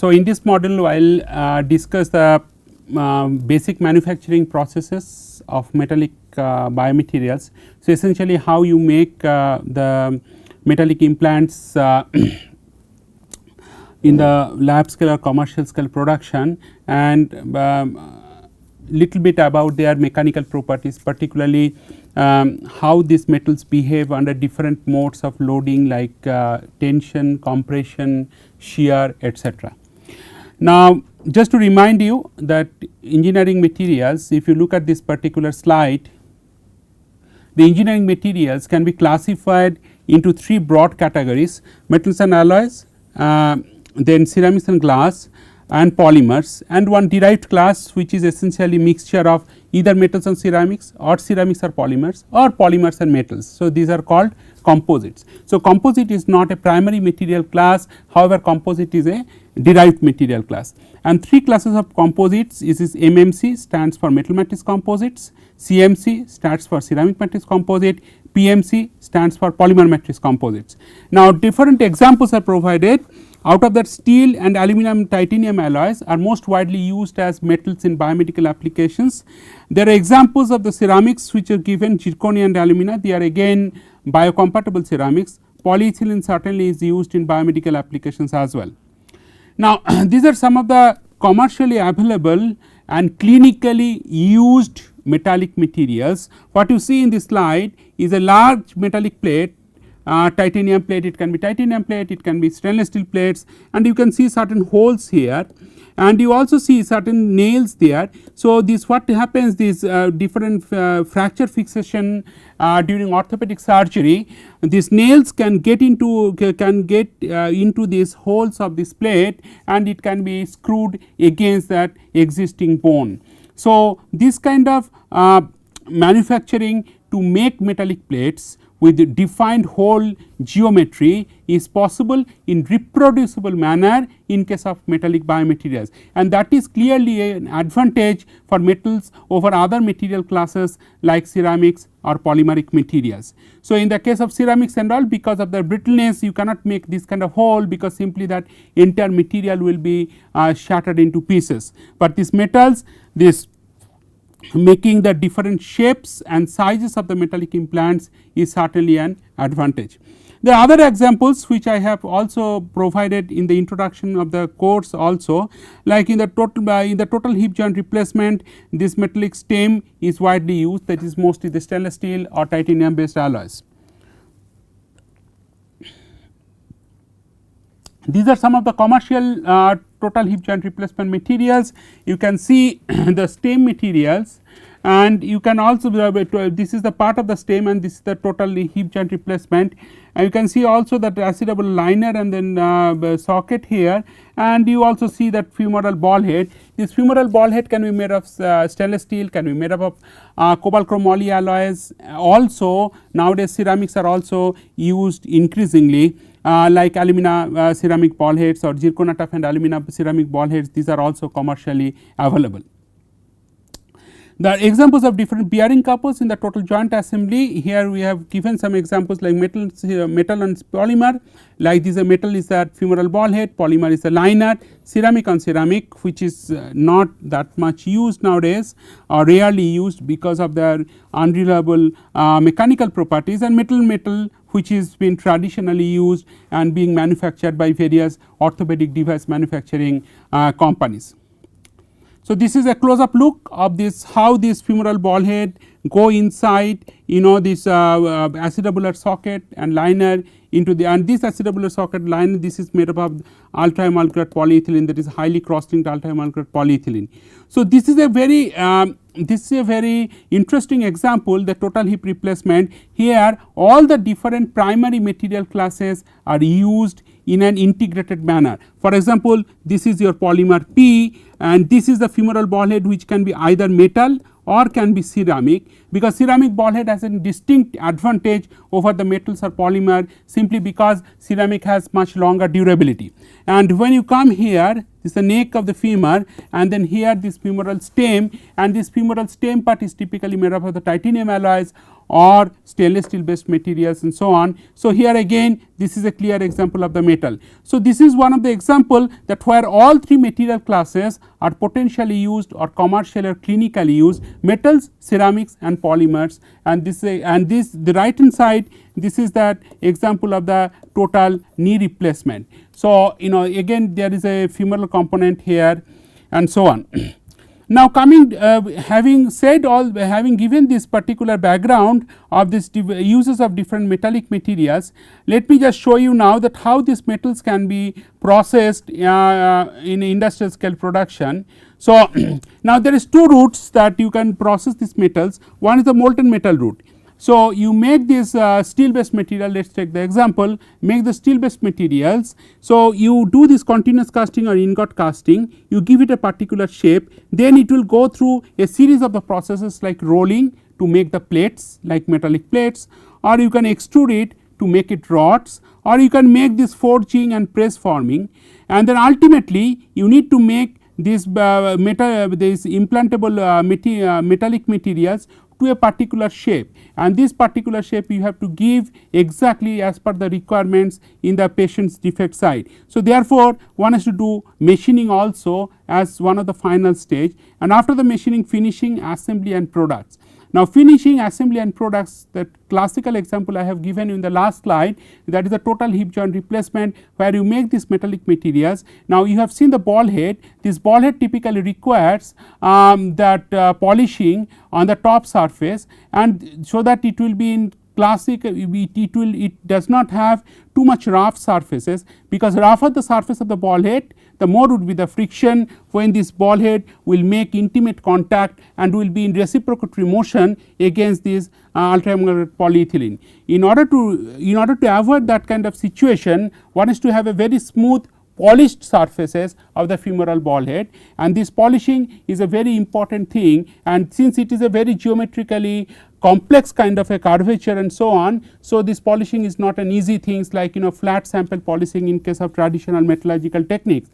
So, in this module I will discuss the basic manufacturing processes of metallic biomaterials. So, essentially how you make the metallic implants in the lab scale or commercial scale production, and little bit about their mechanical properties, particularly how these metals behave under different modes of loading like tension, compression, shear, etc. Now, just to remind you that engineering materials, if you look at this particular slide, the engineering materials can be classified into three broad categories: metals and alloys, then ceramics and glass, and polymers, and one derived class which is essentially mixture of either metals and ceramics or ceramics or polymers and metals. So, these are called composites. So, composite is not a primary material class, however, composite is a derived material class, and three classes of composites is MMC stands for metal matrix composites, CMC stands for ceramic matrix composite, PMC stands for polymer matrix composites. Now, different examples are provided. Out of that, steel and aluminum titanium alloys are most widely used as metals in biomedical applications. There are examples of the ceramics which are given: zirconia and alumina, they are again biocompatible ceramics. Polyethylene certainly is used in biomedical applications as well. Now, these are some of the commercially available and clinically used metallic materials. What you see in this slide is a large metallic plate, titanium plate, it can be titanium plate, it can be stainless steel plates, and you can see certain holes here, and you also see certain nails there. So, this what happens, this different fracture fixation during orthopedic surgery, these nails can get into these holes of this plate, and it can be screwed against that existing bone. So, this kind of manufacturing to make metallic plates with defined hole geometry is possible in reproducible manner in case of metallic biomaterials, and that is clearly an advantage for metals over other material classes like ceramics or polymeric materials. So, in the case of ceramics and all, because of their brittleness, you cannot make this kind of hole, because simply that entire material will be shattered into pieces, but these metals, this making the different shapes and sizes of the metallic implants is certainly an advantage. There are other examples which I have also provided in the introduction of the course also, like in the total hip joint replacement, this metallic stem is widely used, that is mostly the stainless steel or titanium based alloys. These are some of the commercial total hip joint replacement materials. You can see the stem materials, and you can also this is the part of the stem, and this is the total hip joint replacement, and you can see also that acidable liner and then socket here, and you also see that femoral ball head. This femoral ball head can be made of stainless steel, can be made up of cobalt chrome moly alloys. Also nowadays ceramics are also used increasingly, like alumina ceramic ball heads or zirconia tough and alumina ceramic ball heads, these are also commercially available. The examples of different bearing couples in the total joint assembly, here we have given some examples like metal and polymer, like this metal is that femoral ball head, polymer is a liner, ceramic on ceramic, which is not that much used nowadays or rarely used because of their unreliable mechanical properties, and metal which is been traditionally used and being manufactured by various orthopedic device manufacturing companies. So, this is a close up look of this, how this femoral ball head go inside this acidobular socket and liner into the, and this acidobular socket liner, this is made up of ultra hemolgrade polyethylene, that is highly cross linked ultra hemolgrade polyethylene. So, this is a very interesting example, the total hip replacement. Here all the different primary material classes are used in an integrated manner. For example, this is your polymer P, and this is the femoral ball head which can be either metal or can be ceramic, because ceramic ball head has a distinct advantage over the metals or polymer simply because ceramic has much longer durability. And when you come here, this is the neck of the femur, and then here this femoral stem, and this femoral stem part is typically made up of the titanium alloys or stainless steel based materials and so on. So, here again this is a clear example of the metal. So, this is one of the example that where all three material classes are potentially used or commercially or clinically used: metals, ceramics and polymers. And this the right hand side, this is that example of the total knee replacement. So, again there is a femoral component here and so on. Now, coming having said all, having given this particular background of this uses of different metallic materials, let me just show you now that how these metals can be processed in industrial scale production. So, now there is two routes that you can process these metals. One is the molten metal route. So, you make this steel based material, let us take the example, make the steel based materials. So, you do this continuous casting or ingot casting, you give it a particular shape, then it will go through a series of the processes like rolling to make the plates like metallic plates, or you can extrude it to make it rods, or you can make this forging and press forming, and then ultimately you need to make this this implantable metallic materials to a particular shape, and this particular shape you have to give exactly as per the requirements in the patient's defect side. So, therefore, one has to do machining also as one of the final stage, and after the machining, finishing, assembly and products. Now, finishing, assembly and products, the classical example I have given you in the last slide, that is the total hip joint replacement where you make these metallic materials. Now, you have seen the ball head. This ball head typically requires that polishing on the top surface, and so that it will be in classic, it does not have too much rough surfaces, because rougher the surface of the ball head, the more would be the friction when this ball head will make intimate contact and will be in reciprocatory motion against this ultraviolet polyethylene. In order to avoid that kind of situation, one is to have a very smooth polished surfaces of the femoral ball head, and this polishing is a very important thing, and since it is a very geometrically complex kind of a curvature and so on. So, this polishing is not an easy things like flat sample polishing in case of traditional metallurgical techniques.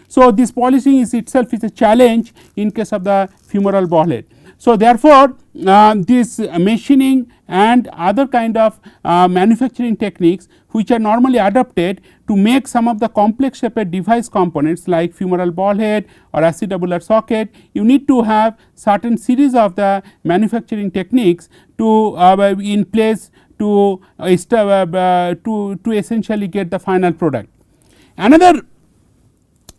So, this polishing is itself is a challenge in case of the femoral ball head. So, therefore, this machining and other kind of manufacturing techniques which are normally adopted to make some of the complex shaped device components like femoral ball head or acetabular socket, you need to have certain series of the manufacturing techniques to in place to essentially get the final product. Another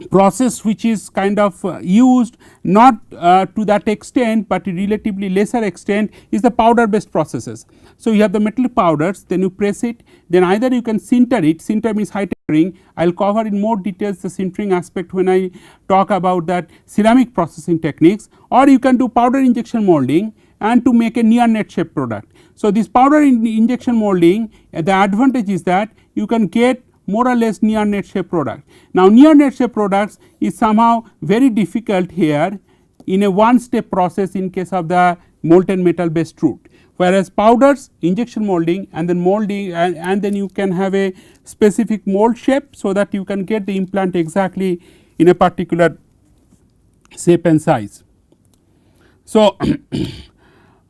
process which is kind of used not to that extent, but relatively lesser extent is the powder based processes. So, you have the metal powders, then you press it, then either you can sinter it, sinter means high tempering. I will cover in more details the sintering aspect when I talk about that ceramic processing techniques, or you can do powder injection molding and to make a near net shape product. So, this powder injection molding, the advantage is that you can get more or less near net shape product. Now, near net shape products is somehow very difficult here in a one step process in case of the molten metal based route, whereas powders, injection molding and then molding and then you can have a specific mold shape, so that you can get the implant exactly in a particular shape and size. So,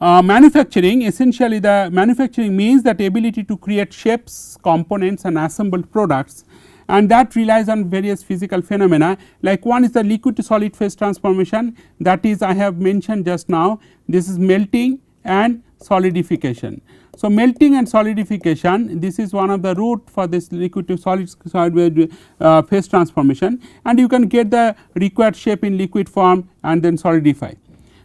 manufacturing, essentially the manufacturing means that ability to create shapes, components and assembled products, and that relies on various physical phenomena, like one is the liquid to solid phase transformation, that is I have mentioned just now. This is melting and solidification. So, melting and solidification, this is one of the route for this liquid to solid phase transformation, and you can get the required shape in liquid form and then solidify.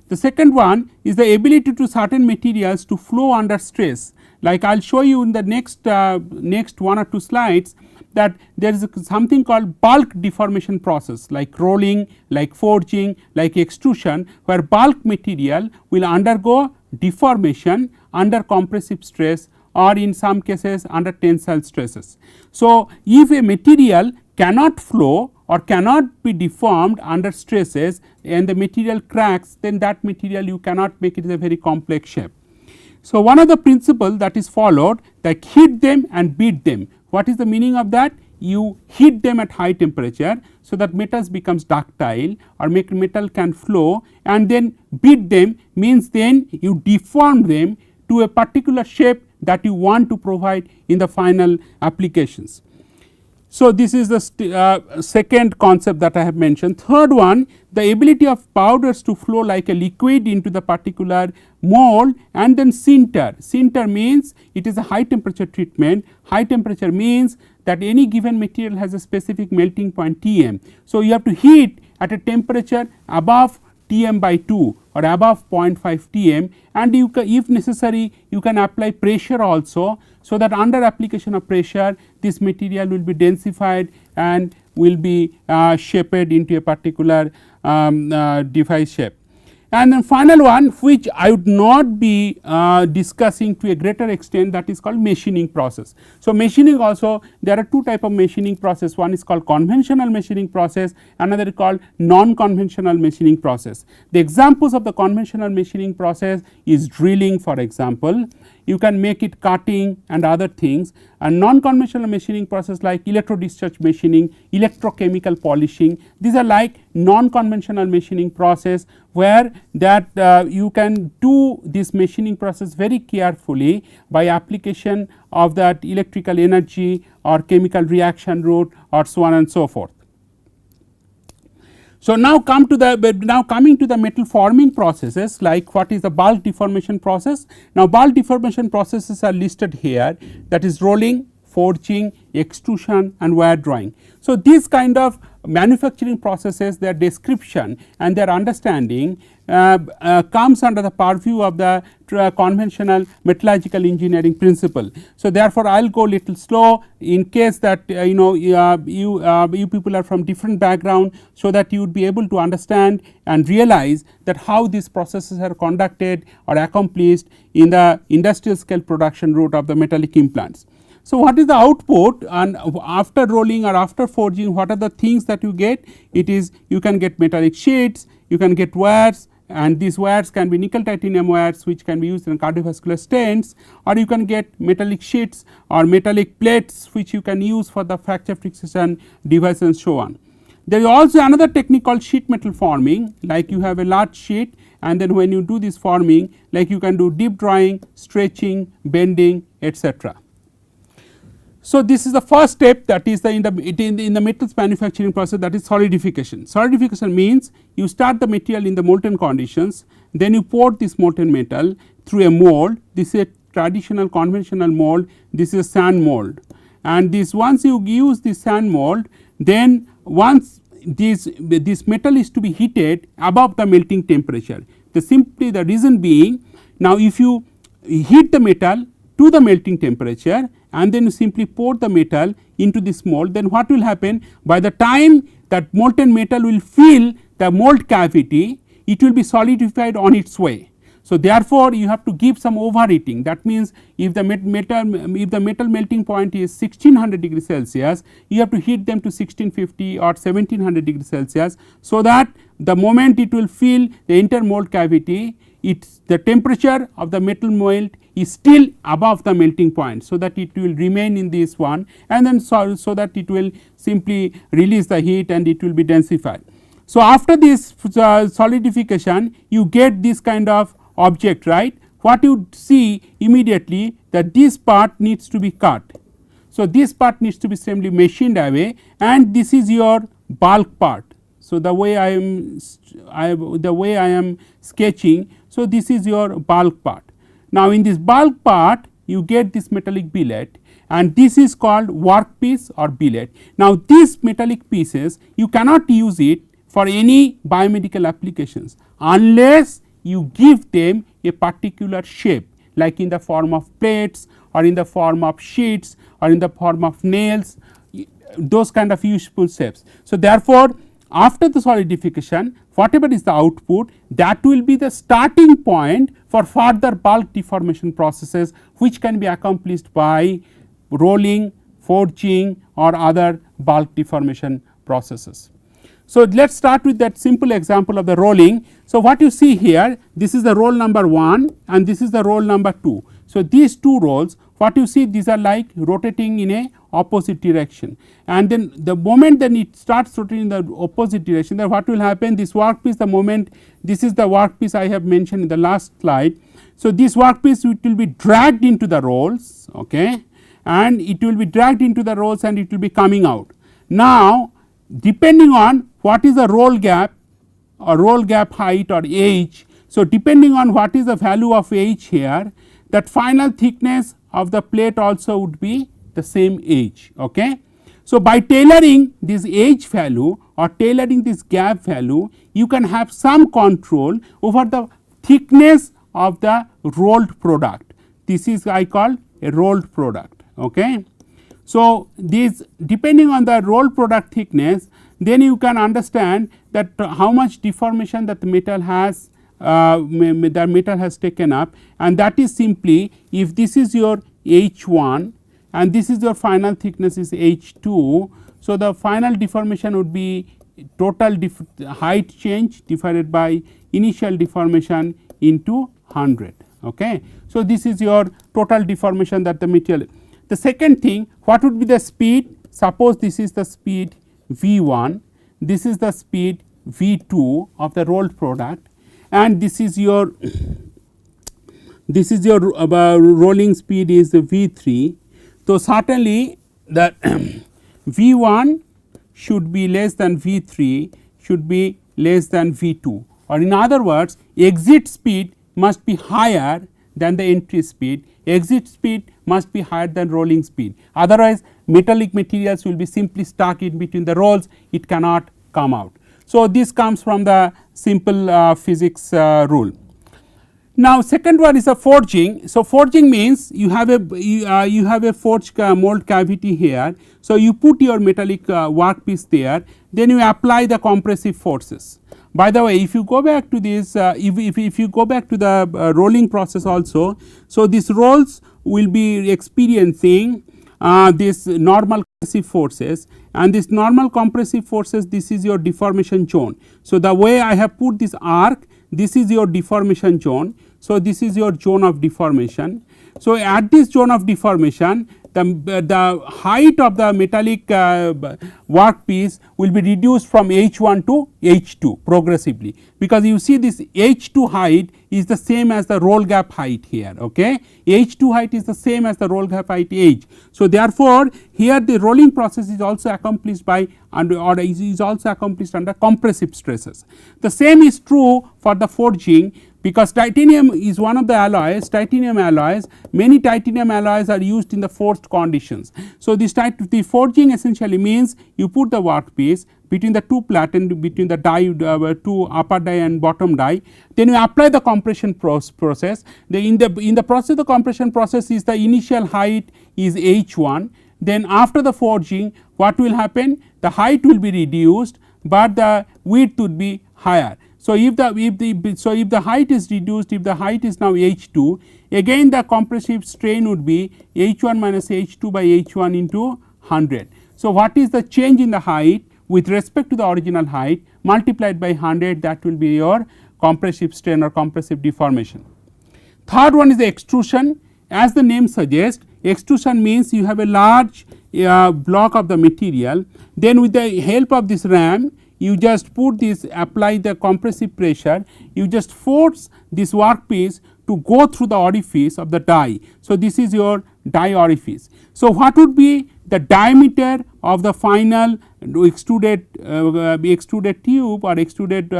The second one is the ability to certain materials to flow under stress, like I will show you in the next one or two slides, that there is something called bulk deformation process like rolling, like forging, like extrusion, where bulk material will undergo deformation under compressive stress or in some cases under tensile stresses. So, if a material cannot flow or cannot be deformed under stresses and the material cracks, then that material you cannot make it a very complex shape. So, one of the principle that is followed, like heat them and beat them. What is the meaning of that? You heat them at high temperature, so that metals becomes ductile or make metal can flow, and then beat them means then you deform them to a particular shape that you want to provide in the final applications. So, this is the second concept that I have mentioned. Third one, the ability of powders to flow like a liquid into the particular mold and then sinter. Sinter means it is a high temperature treatment. High temperature means that any given material has a specific melting point Tm. So, you have to heat at a temperature above Tm by 2 or above 0.5 Tm, and you can, if necessary, you can apply pressure also, so that under application of pressure this material will be densified and will be shaped into a particular device shape. And then final one, which I would not be discussing to a greater extent, that is called machining process. So, machining also there are two type of machining process, one is called conventional machining process, another is called non-conventional machining process. The examples of the conventional machining process is drilling, for example. You can make it cutting and other things, and non-conventional machining process like electro discharge machining, electrochemical polishing, these are like non-conventional machining process, where that you can do this machining process very carefully by application of that electrical energy or chemical reaction route or so on and so forth. So, now coming to the metal forming processes, like what is the bulk deformation process. Now, bulk deformation processes are listed here, that is rolling, forging, extrusion and wire drawing. So, these kind of manufacturing processes, their description and their understanding comes under the purview of the conventional metallurgical engineering principle. So, therefore, I will go little slow in case that you people are from different background, so that you would be able to understand and realize that how these processes are conducted or accomplished in the industrial scale production route of the metallic implants. So, what is the output, and after rolling or after forging, what are the things that you get? It is you can get metallic sheets, you can get wires, and these wires can be nickel titanium wires which can be used in cardiovascular stents, or you can get metallic sheets or metallic plates which you can use for the fracture fixation device and so on. There is also another technique called sheet metal forming, like you have a large sheet, and then when you do this forming, like you can do deep drawing, stretching, bending, etc. So, this is the first step, that is in the metals manufacturing process, that is solidification. Solidification means you start the material in the molten conditions, then you pour this molten metal through a mold. This is a traditional conventional mold, this is a sand mold, and this once you use this sand mold, then once this metal is to be heated above the melting temperature. The reason being, now if you heat the metal to the melting temperature and then you simply pour the metal into this mold, then what will happen? By the time that molten metal will fill the mold cavity, it will be solidified on its way. So, therefore, you have to give some overheating. That means, if the metal melting point is 1600 degrees Celsius, you have to heat them to 1650 or 1700 degrees Celsius, so that the moment it will fill the entire mold cavity, the temperature of the metal mold is still above the melting point, so that it will remain in this one, and then so that it will simply release the heat and it will be densified. So, after this solidification, you get this kind of object, right. What you see immediately, that this part needs to be cut. So, this part needs to be simply machined away, and this is your bulk part. So, the way I am sketching, so this is your bulk part. Now, in this bulk part you get this metallic billet, and this is called workpiece or billet. Now, these metallic pieces you cannot use it for any biomedical applications unless you give them a particular shape, like in the form of plates or in the form of sheets or in the form of nails, those kind of useful shapes. So, therefore, after the solidification, whatever is the output, that will be the starting point for further bulk deformation processes, which can be accomplished by rolling, forging or other bulk deformation processes. So, let us start with that simple example of the rolling. So, what you see here, this is the roll number 1 and this is the roll number 2. So, these two rolls, what you see, these are like rotating in a opposite direction, and then the moment then it starts rotating in the opposite direction, then what will happen, this workpiece, the moment, this is the workpiece I have mentioned in the last slide. So, this workpiece, it will be dragged into the rolls, okay, and it will be dragged into the rolls and it will be coming out. Now, depending on what is the roll gap or roll gap height or h. So, depending on what is the value of h here, that final thickness of the plate also would be the same h. Okay. So, by tailoring this h value or tailoring this gap value, you can have some control over the thickness of the rolled product. This is I call a rolled product. Okay. So, this depending on the rolled product thickness, then you can understand that how much deformation that the metal has taken up, and that is simply, if this is your h1 and this is your final thickness is h2. So, the final deformation would be total height change divided by initial deformation into 100. Okay. So, this is your total deformation that the material. The second thing, what would be the speed? Suppose this is the speed V1, this is the speed V2 of the rolled product, and this is your rolling speed is V3. So, certainly that V1 should be less than V3, should be less than V2, or in other words, exit speed must be higher than the entry speed, exit speed must be higher than rolling speed, otherwise metallic materials will be simply stuck in between the rolls, it cannot come out. So, this comes from the simple physics rule. Now, second one is a forging. So, forging means you have a forged mold cavity here. So, you put your metallic workpiece there, then you apply the compressive forces. By the way, if you go back to this, if you go back to the rolling process also, so these rolls will be experiencing this normal compressive forces, and this normal compressive forces, this is your deformation zone. So, the way I have put this arc, this is your deformation zone. So, this is your zone of deformation. So, at this zone of deformation, the height of the metallic workpiece will be reduced from h1 to h2 progressively, because you see this h2 height is the same as the roll gap height here. Okay. h2 height is the same as the roll gap height h. So, therefore, here the rolling process is also accomplished by or is also accomplished under compressive stresses. The same is true for the forging, because titanium is one of the alloys, titanium alloys, many titanium alloys are used in the forged conditions. So, the forging essentially means you put the workpiece between the two platen, between the die, two upper die and bottom die, then you apply the compression process. In the process, the compression process is the initial height is h1, then after the forging what will happen, the height will be reduced, but the width would be higher. So, if the height is reduced, if the height is now h2, again the compressive strain would be h1 minus h2 by h1 into 100. So, what is the change in the height with respect to the original height multiplied by 100, that will be your compressive strain or compressive deformation. Third one is the extrusion. As the name suggests, extrusion means you have a large block of the material, then with the help of this ram you just put this, apply the compressive pressure, you just force this workpiece to go through the orifice of the die. So, this is your die orifice. So, what would be the diameter of the final extruded tube or extruded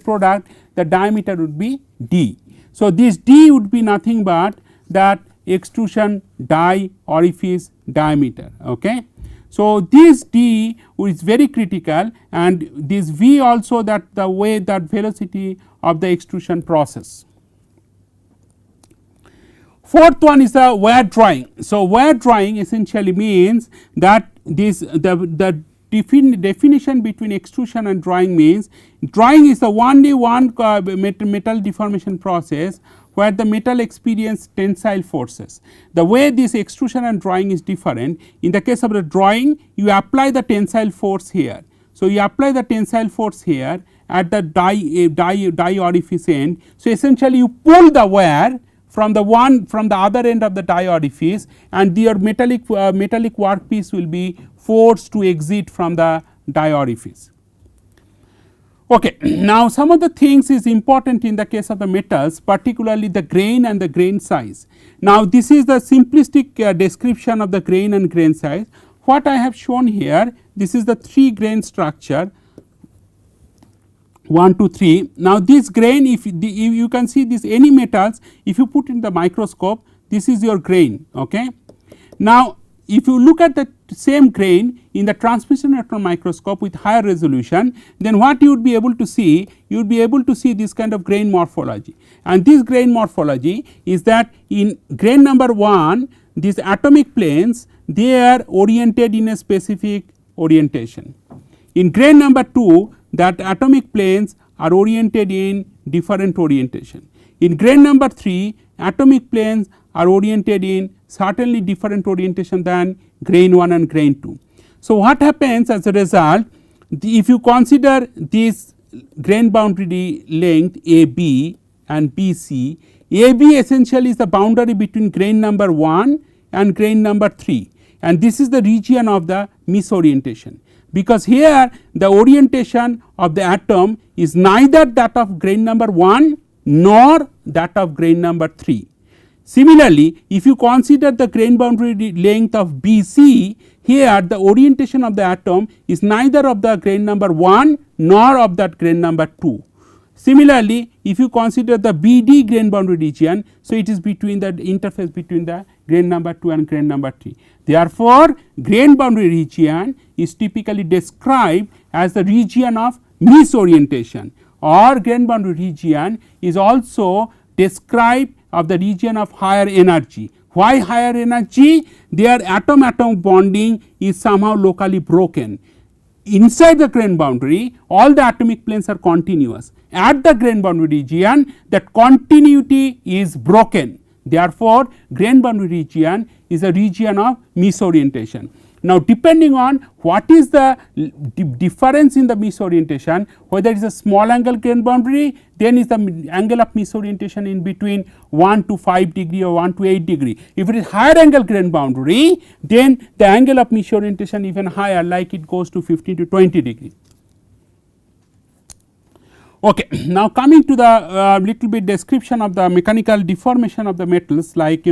product? The diameter would be d. So, this d would be nothing but that extrusion die orifice diameter. Okay. So, this d is very critical, and this v also, that the way that velocity of the extrusion process. Fourth one is the wire drawing. So, wire drawing essentially means that this the definition between extrusion and drawing means drawing is the only one metal deformation process where the metal experience tensile forces. The way this extrusion and drawing is different, in the case of the drawing you apply the tensile force here. So, you apply the tensile force here at the die orifice end. So, essentially you pull the wire from the other end of the die orifice, and your metallic workpiece will be forced to exit from the die orifice. Okay. Now, some of the things is important in the case of the metals, particularly the grain and the grain size. Now, this is the simplistic description of the grain and grain size. What I have shown here, this is the 3 grain structure 1, 2, 3. Now, this grain, if you can see this any metals, if you put in the microscope, this is your grain. Okay. Now, if you look at the same grain in the transmission electron microscope with higher resolution, then what you would be able to see? You would be able to see this kind of grain morphology, and this grain morphology is that in grain number 1, these atomic planes, they are oriented in a specific orientation. In grain number 2, that atomic planes are oriented in different orientation. In grain number 3, atomic planes are oriented in certainly different orientation than grain 1 and grain 2. So, what happens as a result, if you consider this grain boundary length AB and BC, AB essentially is the boundary between grain number 1 and grain number 3, and this is the region of the misorientation, because here the orientation of the atom is neither that of grain number 1 nor that of grain number 3. Similarly, if you consider the grain boundary length of BC, here the orientation of the atom is neither of the grain number 1 nor of that grain number 2. Similarly, if you consider the BD grain boundary region, so it is between the interface between the grain number 2 and grain number 3. Therefore, grain boundary region is typically described as the region of misorientation, or grain boundary region is also described of the region of higher energy. Why higher energy? Their atom-atom bonding is somehow locally broken. Inside the grain boundary, all the atomic planes are continuous. At the grain boundary region, that continuity is broken. Therefore, grain boundary region is a region of misorientation. Now, depending on what is the difference in the misorientation, whether it is a small angle grain boundary, then is the angle of misorientation in between 1 to 5 degree or 1 to 8 degree. If it is higher angle grain boundary, then the angle of misorientation even higher, like it goes to 15 to 20 degree. Okay. Now, coming to the little bit description of the mechanical deformation of the metals, like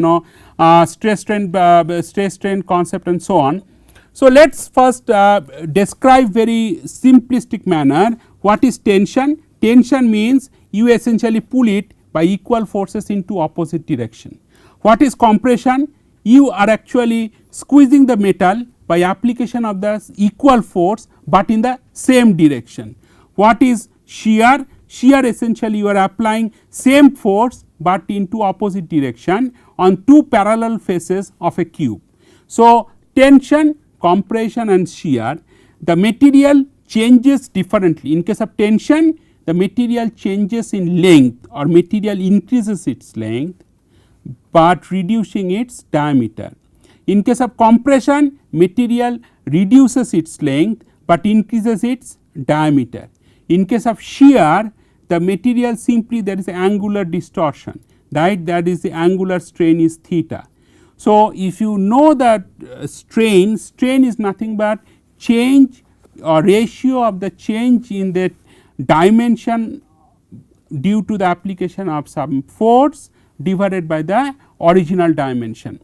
stress strain concept and so on. So, let us first describe very simplistic manner what is tension. Tension means you essentially pull it by equal forces into opposite direction. What is compression? You are actually squeezing the metal by application of the equal force, but in the same direction. What is shear? Shear essentially you are applying same force, but into opposite direction on 2 parallel faces of a cube. So, tension, compression and shear, the material changes differently. In case of tension, the material changes in length, or material increases its length, but reducing its diameter. In case of compression, material reduces its length, but increases its diameter. In case of shear, the material simply there is angular distortion, right, that is the angular strain is theta. So, if you know that strain is nothing but change or ratio of the change in the dimension due to the application of some force divided by the original dimension.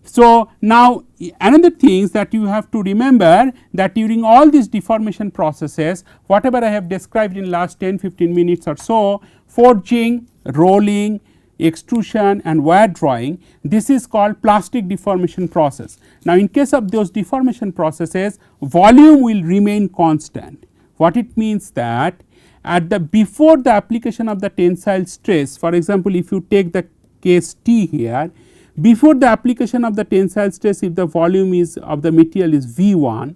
So, now another things that you have to remember, that during all these deformation processes, whatever I have described in last 10-15 minutes or so, forging, rolling, extrusion and wire drawing, this is called plastic deformation process. Now, in case of those deformation processes, volume will remain constant. What it means that at the before the application of the tensile stress, for example, if you take the case T here, before the application of the tensile stress, if the volume is of the material is V1,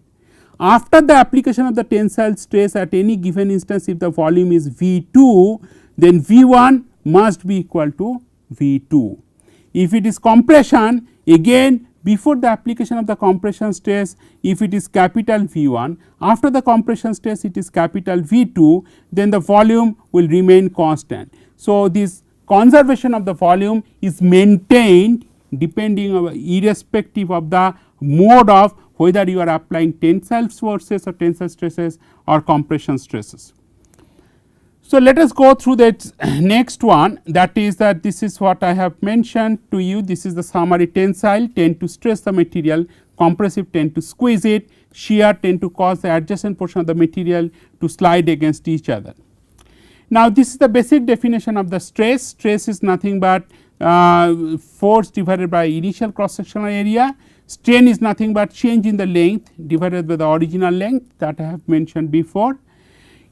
after the application of the tensile stress at any given instance, if the volume is V2, then V1 must be equal to V2. If it is compression, again before the application of the compression stress, if it is capital V1, after the compression stress it is capital V2, then the volume will remain constant. So, this conservation of the volume is maintained depending on irrespective of the mode of whether you are applying tensile forces or tensile stresses or compression stresses. So, let us go through that next one, that is that this is what I have mentioned to you. This is the summary: tensile tend to stress the material, compressive tend to squeeze it, shear tend to cause the adjacent portion of the material to slide against each other. Now, this is the basic definition of the stress. Stress is nothing but force divided by initial cross sectional area. Strain is nothing but change in the length divided by the original length that I have mentioned before.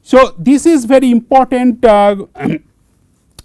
So, this is very important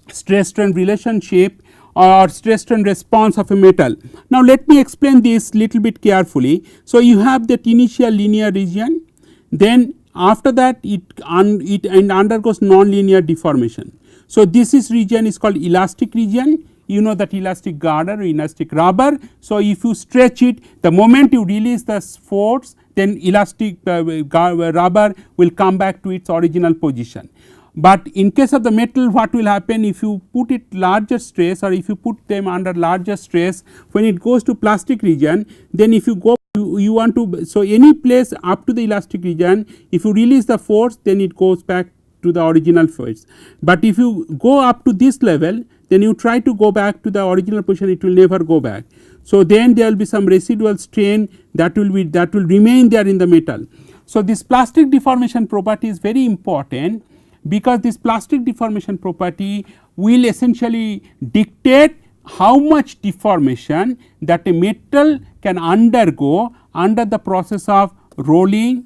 stress strain relationship or stress strain response of a metal. Now, let me explain this little bit carefully. So, you have that initial linear region, then after that it undergoes non-linear deformation. So, this is region is called elastic region. You know that elastic girder or elastic rubber. So, if you stretch it, the moment you release the force, then elastic rubber will come back to its original position. But in case of the metal, what will happen if you put it larger stress or if you put them under larger stress, when it goes to plastic region, then if you go you want to, so any place up to the elastic region, if you release the force, then it goes back to the original force. But if you go up to this level, then you try to go back to the original position, it will never go back. So, then there will be some residual strain that will remain there in the metal. So, this plastic deformation property is very important, because this plastic deformation property will essentially dictate how much deformation that a metal can undergo under the process of rolling,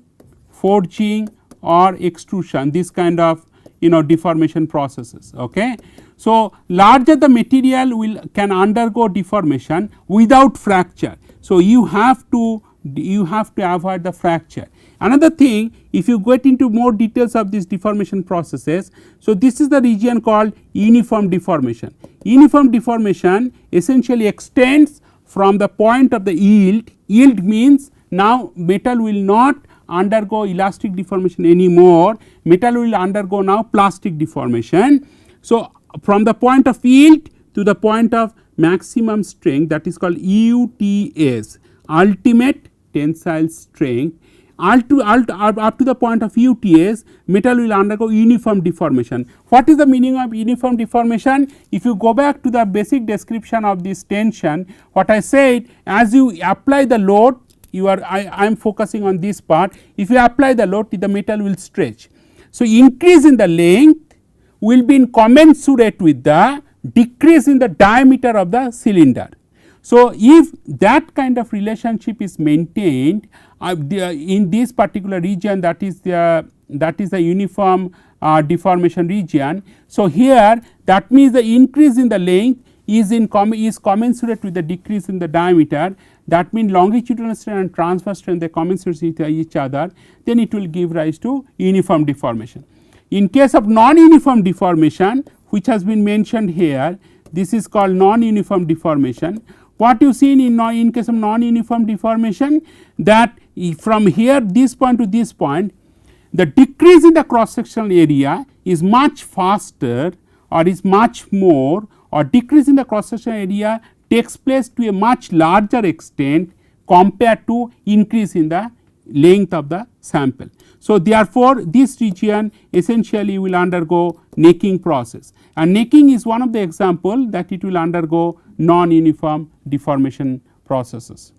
forging or extrusion, this kind of deformation processes. Okay. So, larger the material can undergo deformation without fracture. So, you have to avoid the fracture. Another thing, if you get into more details of these deformation processes, so this is the region called uniform deformation. Uniform deformation essentially extends from the point of the yield. Yield means now metal will not undergo elastic deformation anymore, metal will undergo now plastic deformation. So, from the point of yield to the point of maximum strength, that is called UTS, ultimate tensile strength, up to the point of UTS, metal will undergo uniform deformation. What is the meaning of uniform deformation? If you go back to the basic description of this tension, what I said, as you apply the load, I am focusing on this part. If you apply the load, the metal will stretch. So, increase in the length will be in commensurate with the decrease in the diameter of the cylinder. So, if that kind of relationship is maintained in this particular region, that is the uniform deformation region. So, here that means the increase in the length is commensurate with the decrease in the diameter. That means longitudinal strain and transverse strain, they commensurate with each other, then it will give rise to uniform deformation. In case of non-uniform deformation, which has been mentioned here, this is called non-uniform deformation. What you see in case of non-uniform deformation, that from here this point to this point, the decrease in the cross sectional area is much faster or is much more, or decrease in the cross sectional area takes place to a much larger extent compared to increase in the length of the sample. So, therefore, this region essentially will undergo necking process, and necking is one of the example that it will undergo non-uniform deformation processes.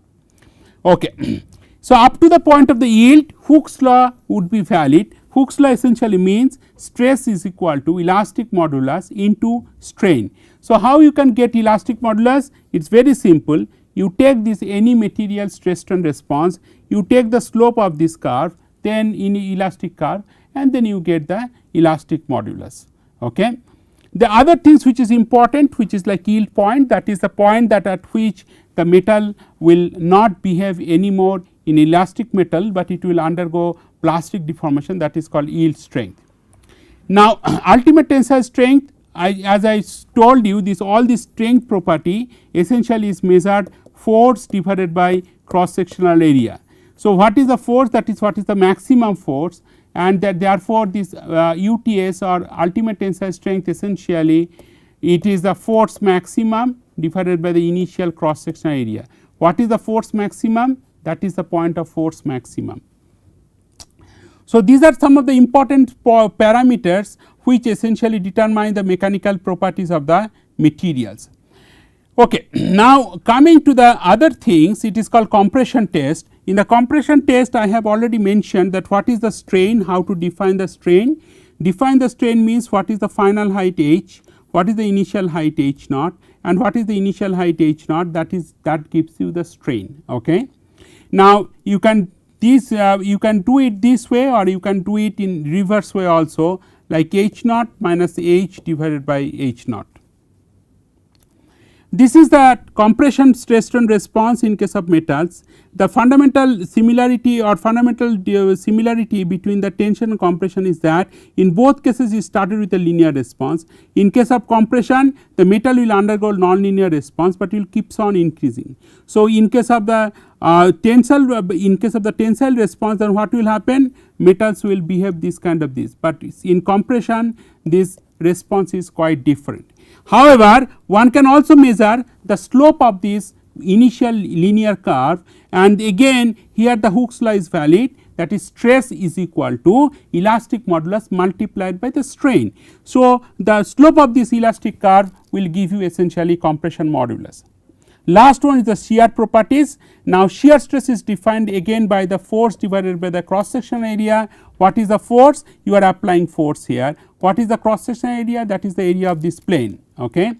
Okay. So, up to the point of the yield, Hooke's law would be valid. Hooke's law essentially means stress is equal to elastic modulus into strain. So, how you can get elastic modulus? It is very simple. You take this any material stress strain response, you take the slope of this curve, then in elastic curve, and then you get the elastic modulus. Okay. The other things which is important, which is like yield point, that is the point that at which the metal will not behave anymore in elastic metal, but it will undergo plastic deformation, that is called yield strength. Now, ultimate tensile strength as I told you, this all this strength property essentially is measured force divided by cross sectional area. So, what is the force, that is what is the maximum force, and that therefore, this UTS or ultimate tensile strength essentially it is the force maximum divided by the initial cross sectional area. What is the force maximum? That is the point of force maximum. So, these are some of the important parameters which essentially determine the mechanical properties of the materials. Okay. Now, coming to the other things, it is called compression test. In the compression test, I have already mentioned that what is the strain, how to define the strain. Define the strain means what is the final height h, what is the initial height h naught, and what is the initial height h naught, that gives you the strain. Okay. Now, you can you can do it this way, or you can do it in reverse way also, like h naught minus h divided by h naught. This is the compression stress strain response in case of metals. The fundamental similarity or fundamental similarity between the tension and compression is that in both cases you started with a linear response. In case of compression, the metal will undergo non-linear response, but will keeps on increasing. So, in case of the tensile response, then what will happen? Metals will behave this kind of this, but in compression this response is quite different. However, one can also measure the slope of this initial linear curve, and again here the Hooke's law is valid, that is stress is equal to elastic modulus multiplied by the strain. So, the slope of this elastic curve will give you essentially compression modulus. Last one is the shear properties. Now, shear stress is defined again by the force divided by the cross section area. What is the force? You are applying force here. What is the cross section area? That is the area of this plane. Okay.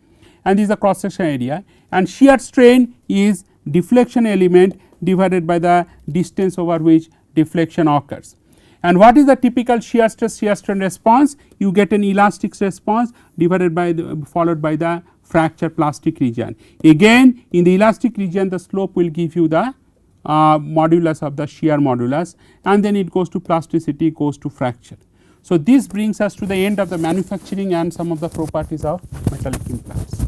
And this is the cross section area, and shear strain is deflection element divided by the distance over which deflection occurs. And what is the typical shear stress shear strain response? You get an elastic response divided by followed by the fracture plastic region. Again in the elastic region the slope will give you the modulus of the shear modulus, and then it goes to plasticity, goes to fracture. So, this brings us to the end of the manufacturing and some of the properties of metallic implants.